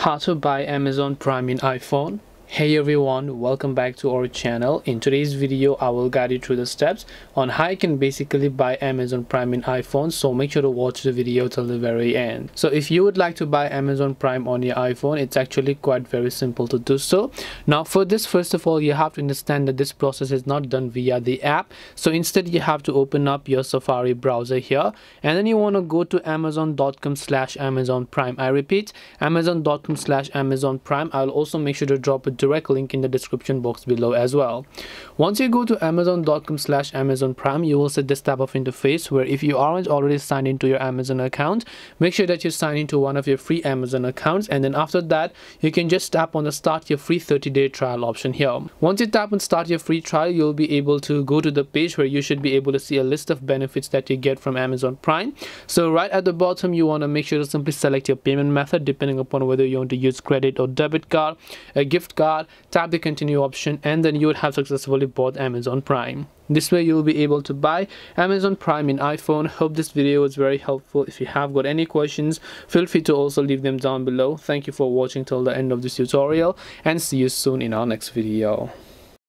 How to buy Amazon Prime in iPhone. Hey everyone, welcome back to our channel. In today's video I will guide you through the steps on how you can basically buy Amazon Prime in iPhone, so make sure to watch the video till the very end. So if you would like to buy Amazon Prime on your iPhone, it's actually quite very simple to do so. Now for this, first of all, you have to understand that this process is not done via the app. So instead you have to open up your Safari browser here, and then you want to go to amazon.com/Amazon Prime. I repeat, amazon.com/Amazon Prime. I'll also make sure to drop a direct link in the description box below as well. Once you go to amazon.com/Amazon Prime, you will see this type of interface where if you aren't already signed into your Amazon account, make sure that you sign into one of your free Amazon accounts, and then after that you can just tap on the start your free 30-day trial option here. Once you tap on start your free trial, you'll be able to go to the page where you should be able to see a list of benefits that you get from Amazon Prime. So right at the bottom, you want to make sure to simply select your payment method depending upon whether you want to use credit or debit card, a gift card. Tap the continue option, and then you would have successfully bought Amazon Prime. This way you will be able to buy Amazon Prime in iPhone. Hope this video was very helpful. If you have got any questions, feel free to also leave them down below. Thank you for watching till the end of this tutorial, and see you soon in our next video.